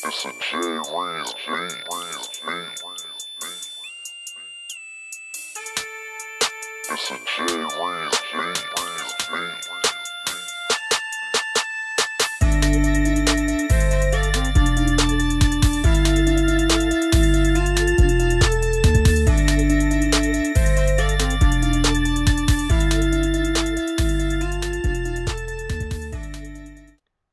It's a J Reeves beat. It's a J Reeves beat.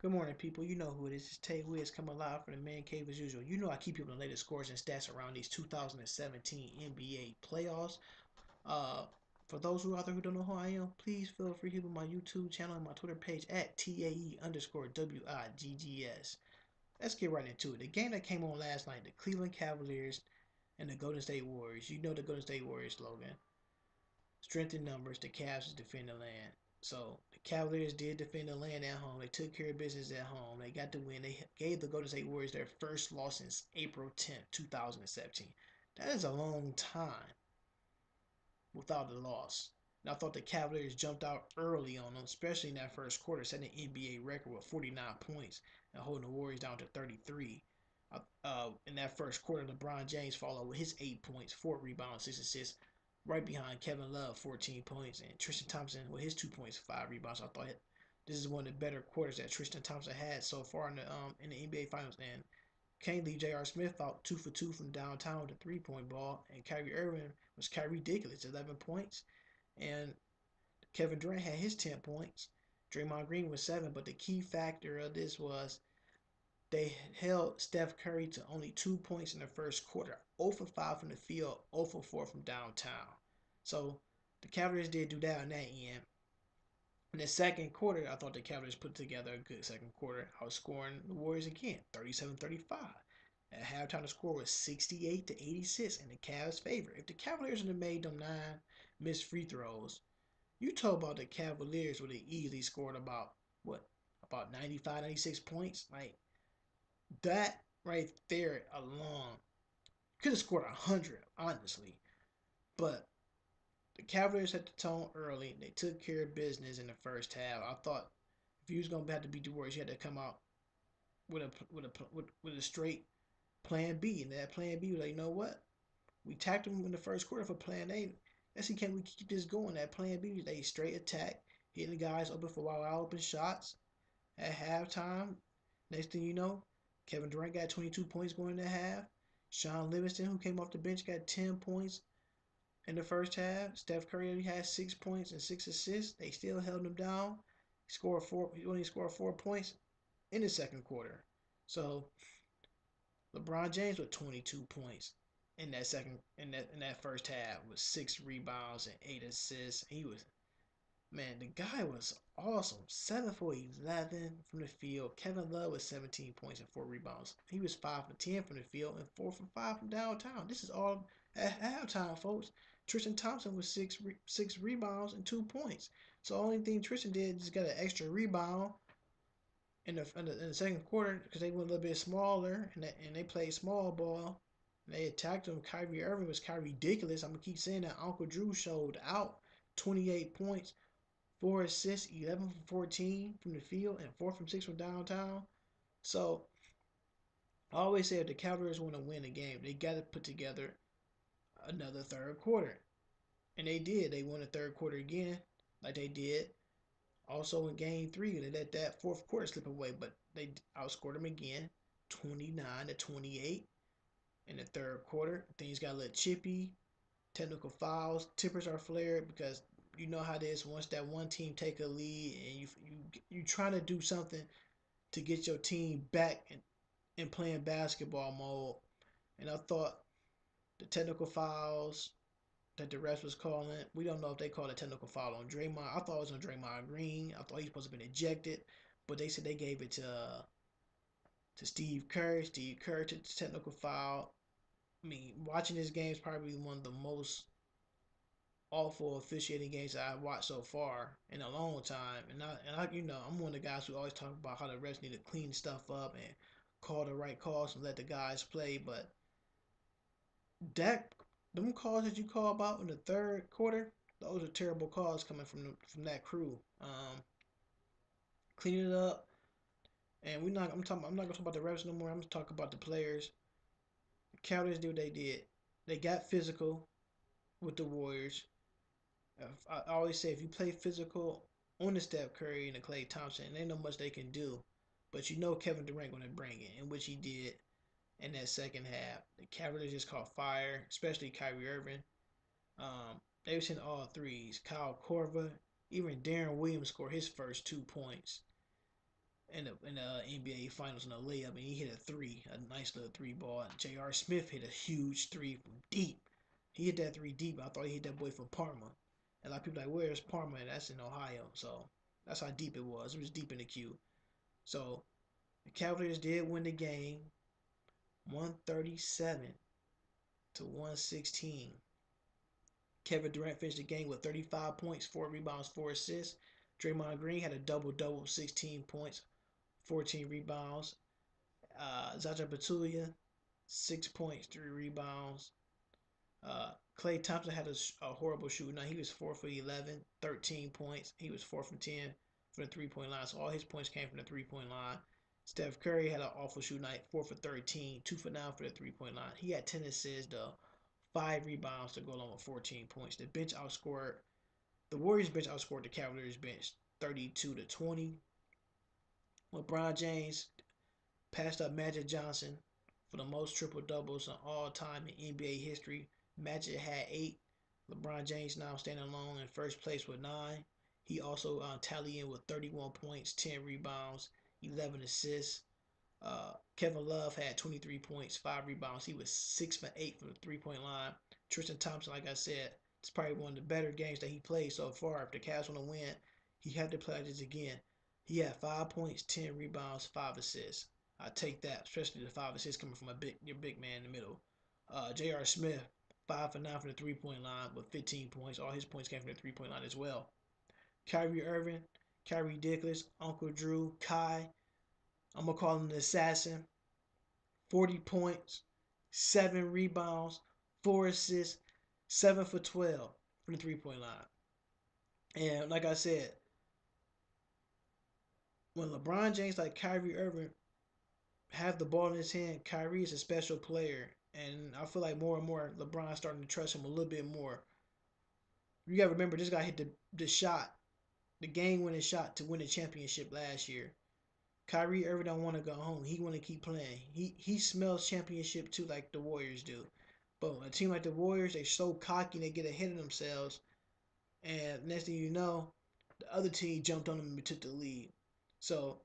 Good morning, people. You know who it is. It's Tay Wiz coming live from the man cave as usual. You know I keep you up on the latest scores and stats around these 2017 NBA playoffs. Uh, for those who out there who don't know who I am, please feel free to hit my YouTube channel and my Twitter page at TAE_WIGGS. Let's get right into it. The game that came on last night, the Cleveland Cavaliers and the Golden State Warriors. You know the Golden State Warriors slogan. Strength in numbers, the Cavs defend the land. So the Cavaliers did defend the land at home. They took care of business at home. They got the win. They gave the Golden State Warriors their first loss since April 10th, 2017. That is a long time without a loss. And I thought the Cavaliers jumped out early on them, especially in that first quarter, setting an NBA record with 49 points and holding the Warriors down to 33. In that first quarter, LeBron James followed with his 8 points, 4 rebounds, 6 assists, right behind Kevin Love, 14 points, and Tristan Thompson with his 2 points, 5 rebounds. I thought this is one of the better quarters that Tristan Thompson had so far in the NBA Finals. And can't leave J.R. Smith out 2 for 2 from downtown with a 3-point ball, and Kyrie Irving was ridiculous, 11 points, and Kevin Durant had his 10 points. Draymond Green was 7, but the key factor of this was they held Steph Curry to only 2 points in the first quarter, 0 for 5 from the field, 0 for 4 from downtown. So the Cavaliers did do that on that end. In the second quarter, I thought the Cavaliers put together a good second quarter, outscoring the Warriors again, 37-35. At halftime, the score was 68-86 in the Cavs' favor. If the Cavaliers had made them 9 missed free throws, you talk about the Cavaliers would have easily scored about 95, 96 points. Like, that right there alone could have scored 100, honestly. But the Cavaliers had the tone early. They took care of business in the first half. I thought if you was gonna have to beat the Warriors, you had to come out with a straight plan B. And that plan B was like, you know what? We tacked them in the first quarter for plan A. Let's see, can we keep this going? That plan B was a straight attack, hitting the guys open for wide open shots at halftime. Next thing you know, Kevin Durant got 22 points going into half. Sean Livingston, who came off the bench, got 10 points in the first half. Steph Curry only had 6 points and 6 assists. They still held him down. He only scored 4 points in the second quarter. So LeBron James with 22 points in that first half with 6 rebounds and 8 assists. He was, man, the guy was awesome. 7 for 11 from the field. Kevin Love with 17 points and 4 rebounds. He was 5 for 10 from the field and 4 for 5 from downtown. This is all at halftime, folks. Tristan Thompson with six rebounds and 2 points. So the only thing Tristan did is got an extra rebound in the second quarter because they went a little bit smaller and they played small ball. They attacked him. Kyrie Irving was ridiculous. I'm gonna keep saying that. Uncle Drew showed out. 28 points, 4 assists, 11 from 14 from the field, and 4 from 6 from downtown. So I always say if the Cavaliers want to win a game, they got to put together another third quarter, and they did. They won the third quarter again, like they did also in Game 3. They let that fourth quarter slip away, but they outscored them again, 29-28 in the third quarter. Things got a little chippy. Technical fouls, tippers are flared because you know how it is. Once that one team take a lead and you trying to do something to get your team back in playing basketball mode. And I thought the technical fouls that the refs was calling, we don't know if they called a technical foul on Draymond. I thought it was on Draymond Green. I thought he was supposed to have been ejected, but they said they gave it to Steve Kerr. Steve Kerr took the technical foul. I mean, watching this game is probably one of the most awful officiating games that I've watched so far in a long time. I'm one of the guys who always talk about how the refs need to clean stuff up and call the right calls and let the guys play. But that them calls that you call about in the third quarter, those are terrible calls coming from that crew. Cleaning it up. And we not. I'm not gonna talk about the refs no more. I'm gonna talk about the players. The Cavaliers did what they did. They got physical with the Warriors. I always say if you play physical on the Steph Curry and the Klay Thompson, there ain't no much they can do. But you know Kevin Durant gonna bring it, in which he did in that second half. The Cavaliers just caught fire, especially Kyrie Irving. They were hitting all threes. Kyle Korver, even Darren Williams scored his first 2 points in the NBA Finals in a layup, and he hit a three, a nice little three ball. And J.R. Smith hit a huge three from deep. He hit that three deep. I thought he hit that boy from Parma. And a lot of people like, where's Parma? And that's in Ohio. So that's how deep it was. It was deep in the queue. So the Cavaliers did win the game, 137 to 116. Kevin Durant finished the game with 35 points, 4 rebounds, 4 assists. Draymond Green had a double double, 16 points, 14 rebounds. Zaja Pachulia, 6 points, 3 rebounds. Klay Thompson had a horrible shooting night. He was 4 for 11, 13 points. He was 4 from 10 from the 3 point line. So all his points came from the 3 point line. Steph Curry had an awful shooting night, 4 for 13, 2 for 9 for the 3 point line. He had 10 assists though, 5 rebounds to go along with 14 points. The Warriors bench outscored the Cavaliers bench 32 to 20. LeBron James passed up Magic Johnson for the most triple doubles in all time in NBA history. Magic had 8. LeBron James now standing alone in first place with 9. He also tallied in with 31 points, 10 rebounds, 11 assists. Kevin Love had 23 points, 5 rebounds. He was 6 for 8 from the 3 point line. Tristan Thompson, like I said, it's probably one of the better games that he played so far. If the Cavs want to win, he had to play like this again. He had 5 points, 10 rebounds, 5 assists. I take that, especially the 5 assists coming from your big man in the middle. J.R. Smith, 5 for 9 from the 3 point line with 15 points. All his points came from the 3 point line as well. Kyrie Irving, Kyrie Dickless, Uncle Drew, Kai. I'm gonna call him the assassin. 40 points, 7 rebounds, 4 assists, 7 for 12 from the 3 point line. And like I said, when LeBron James like Kyrie Irving have the ball in his hand, Kyrie is a special player. And I feel like more and more LeBron's starting to trust him a little bit more. You gotta remember this guy hit the shot, the game winning shot to win the championship last year. Kyrie Irving don't want to go home. He want to keep playing. He smells championship too, like the Warriors do. But a team like the Warriors, they so cocky, they get ahead of themselves, and next thing you know, the other team jumped on them and took the lead. So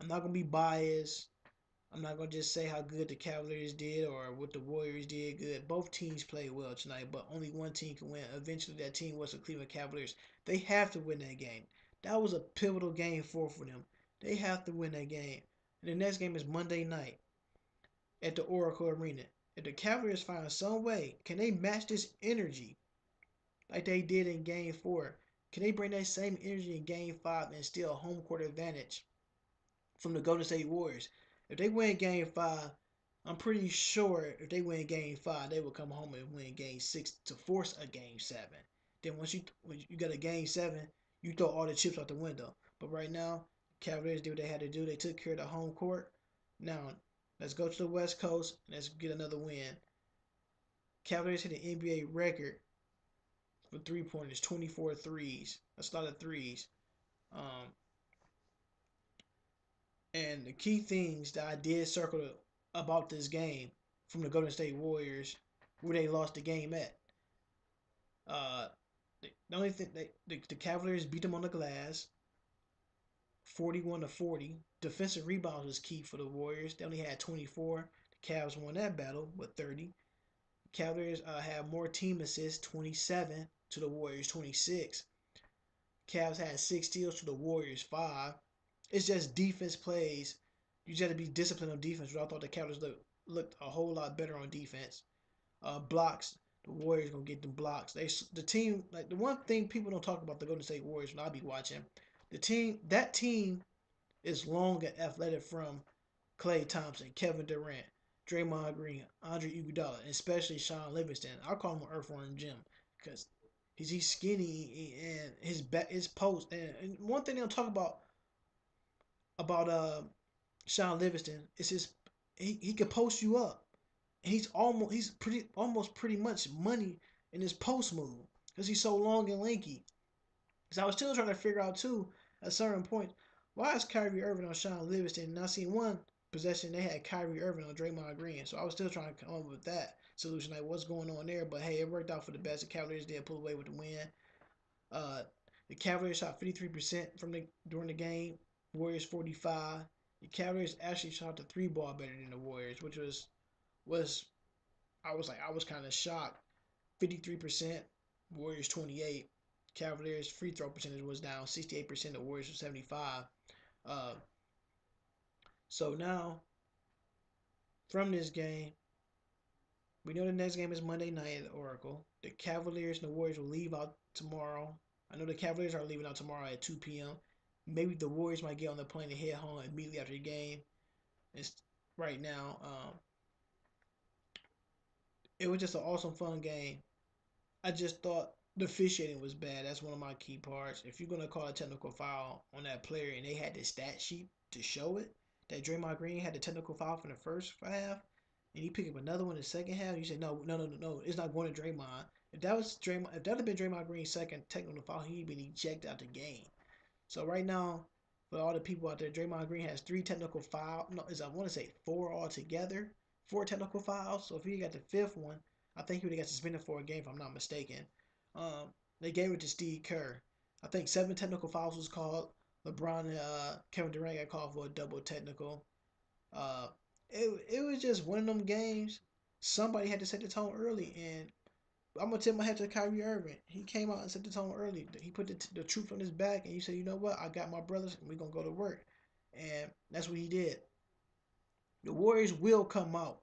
I'm not gonna be biased. I'm not gonna just say how good the Cavaliers did or what the Warriors did good. Both teams played well tonight, but only one team can win. Eventually, that team was the Cleveland Cavaliers. They have to win that game. That was a pivotal game for them. They have to win that game. And the next game is Monday night at the Oracle Arena. If the Cavaliers find some way, can they match this energy like they did in Game 4? Can they bring that same energy in Game 5 and steal a home court advantage from the Golden State Warriors? If they win Game 5, I'm pretty sure if they win Game 5, they will come home and win Game 6 to force a Game 7. Then when you got a Game 7, you throw all the chips out the window. But right now, Cavaliers did what they had to do. They took care of the home court. Now, let's go to the West Coast and let's get another win. Cavaliers hit an NBA record for 3 pointers, 24 threes. That's a lot of threes. Um, and the key things that I did circle about this game from the Golden State Warriors, where they lost the game at. Uh, the only thing the Cavaliers beat them on the glass, 41 to 40. Defensive rebounds was key for the Warriors. They only had 24. The Cavs won that battle with 30. Cavaliers had more team assists, 27 to the Warriors 26. Cavs had 6 steals to the Warriors 5. It's just defense plays. You just got to be disciplined on defense. But I thought the Cavaliers looked a whole lot better on defense. Blocks. The Warriors gonna get them blocks. The team, like, the one thing people don't talk about the Golden State Warriors when I be watching, that team is long and athletic from Klay Thompson, Kevin Durant, Draymond Green, Andre Iguodala, and especially Sean Livingston. I call him an Earthworm Jim because he's skinny and his post. And one thing they don't talk about Sean Livingston is his. He could post you up. He's pretty much money in his post move because he's so long and lanky. So I was still trying to figure out too at certain points why is Kyrie Irving on Sean Livingston? And I seen one possession they had Kyrie Irving on Draymond Green. So I was still trying to come up with that solution, like what's going on there. But hey, it worked out for the best. The Cavaliers did pull away with the win. Uh, the Cavaliers shot 53% from the during the game. Warriors 45. The Cavaliers actually shot the three ball better than the Warriors, which was I was kind of shocked. 53%, Warriors 28. Cavaliers free throw percentage was down 68%. The Warriors were 75. Uh, so now from this game, we know the next game is Monday night at the Oracle. The Cavaliers and the Warriors will leave out tomorrow. I know the Cavaliers are leaving out tomorrow at 2 p.m. Maybe the Warriors might get on the plane and head home immediately after the game. It's right now. It was just an awesome, fun game. I just thought the officiating was bad. That's one of my key parts. If you're gonna call a technical foul on that player and they had the stat sheet to show it, that Draymond Green had the technical foul from the first half, and he picked up another one in the second half, you say no, it's not going to Draymond. If that had been Draymond Green's second technical foul, he'd been ejected out the game. So right now, for all the people out there, Draymond Green has three technical fouls. No, I want to say four altogether. Four technical fouls. So if he got the fifth one, I think he would have got suspended for a game if I'm not mistaken. They gave it to Steve Kerr. I think seven technical fouls was called. LeBron and Kevin Durant got called for a double technical. Uh, it was just one of them games. Somebody had to set the tone early, and I'm gonna tip my hat to Kyrie Irving. He came out and set the tone early. He put the truth on his back, and he said, "You know what? I got my brothers, and we're gonna go to work." And that's what he did. The Warriors will come out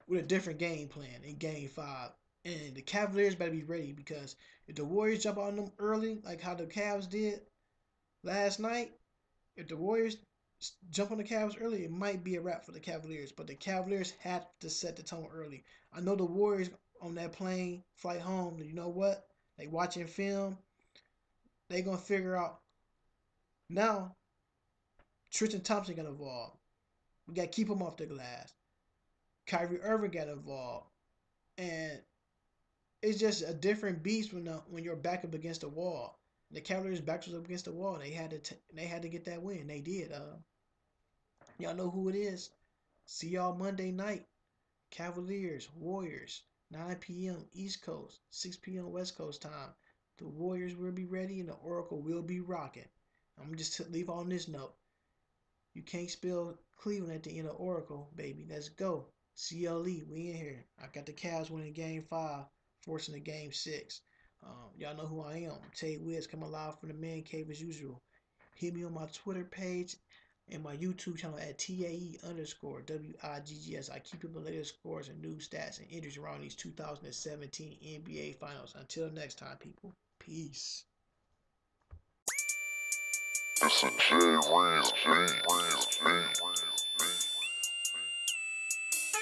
with a different game plan in Game Five, and the Cavaliers better be ready because if the Warriors jump on them early, like how the Cavs did last night, if the Warriors jump on the Cavs early, it might be a wrap for the Cavaliers. But the Cavaliers have to set the tone early. I know the Warriors on that plane flight home. You know what? They watching film. They gonna figure out now. Tristan Thompson got involved. We got to keep him off the glass. Kyrie Irving got involved, and it's just a different beast when you're back up against the wall. The Cavaliers' backs was up against the wall. They had to get that win. They did. Y'all know who it is. See y'all Monday night. Cavaliers, Warriors, 9 p.m. East Coast, 6 p.m. West Coast time. The Warriors will be ready and the Oracle will be rocking. I'm just to leave on this note. You can't spell Cleveland at the end of Oracle, baby. Let's go. CLE, we in here. I got the Cavs winning game 5, forcing the game 6. Y'all know who I am. Tay Wiz coming live from the man cave as usual. Hit me on my Twitter page and my YouTube channel at TAE_WIGGS. I keep you up the latest scores and news stats and injuries around these 2017 NBA Finals. Until next time, people. Peace. It's a J Wayne's G.